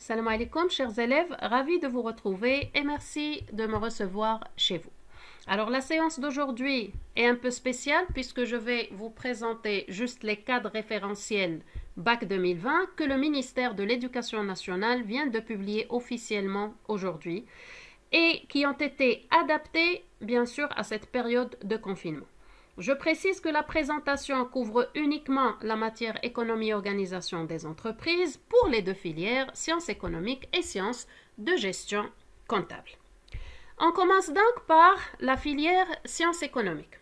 Salam alaikum, chers élèves, ravi de vous retrouver et merci de me recevoir chez vous. Alors la séance d'aujourd'hui est un peu spéciale puisque je vais vous présenter juste les cadres référentiels Bac 2020 que le ministère de l'Éducation nationale vient de publier officiellement aujourd'hui et qui ont été adaptés bien sûr à cette période de confinement. Je précise que la présentation couvre uniquement la matière économie et organisation des entreprises pour les deux filières, sciences économiques et sciences de gestion comptable. On commence donc par la filière sciences économiques.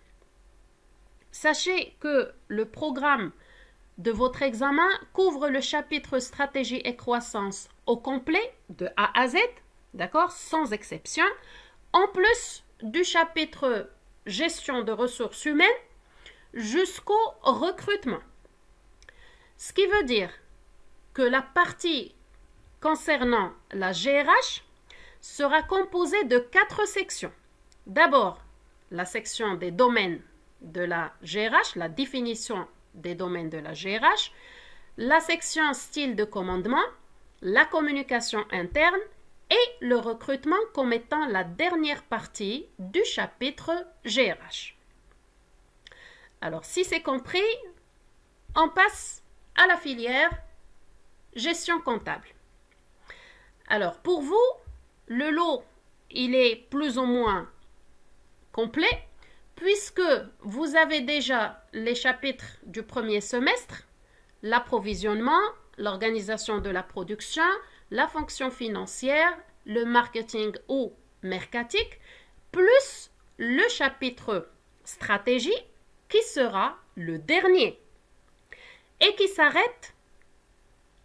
Sachez que le programme de votre examen couvre le chapitre stratégie et croissance au complet de A à Z, d'accord, sans exception, en plus du chapitre gestion de ressources humaines jusqu'au recrutement. Ce qui veut dire que la partie concernant la GRH sera composée de 4 sections. D'abord, la section des domaines de la GRH, la définition des domaines de la GRH, la section style de commandement, la communication interne et le recrutement comme étant la dernière partie du chapitre GRH. Alors, si c'est compris, on passe à la filière gestion comptable. Alors, pour vous, le lot, il est plus ou moins complet puisque vous avez déjà les chapitres du premier semestre, l'approvisionnement, l'organisation de la production, la fonction financière, le marketing ou mercatique, plus le chapitre stratégie qui sera le dernier et qui s'arrête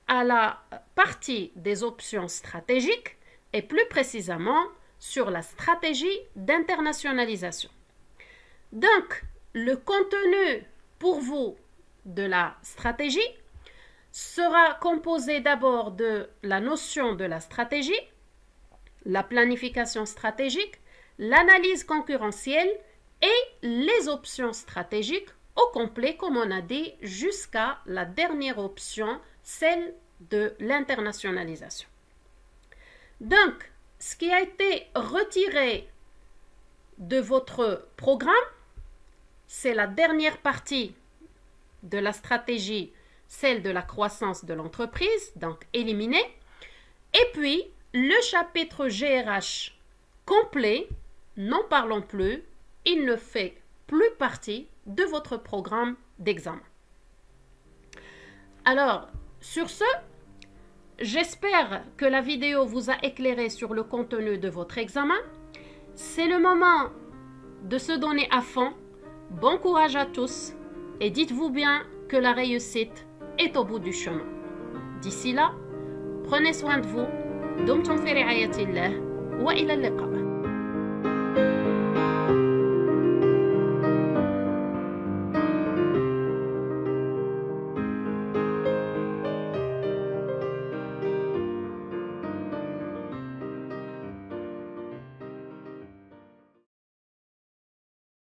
à la partie des options stratégiques et plus précisément sur la stratégie d'internationalisation. Donc, le contenu pour vous de la stratégie sera composé d'abord de la notion de la stratégie, la planification stratégique, l'analyse concurrentielle et les options stratégiques au complet, comme on a dit, jusqu'à la dernière option, celle de l'internationalisation. Donc, ce qui a été retiré de votre programme, c'est la dernière partie de la stratégie, celle de la croissance de l'entreprise, donc éliminée, et puis le chapitre GRH complet, n'en parlons plus, il ne fait plus partie de votre programme d'examen. Alors, sur ce, j'espère que la vidéo vous a éclairé sur le contenu de votre examen. C'est le moment de se donner à fond. Bon courage à tous et dites-vous bien que la réussite est au bout du chemin. D'ici là, prenez soin de vous. دمتم في رعاية الله وإلى اللقاء.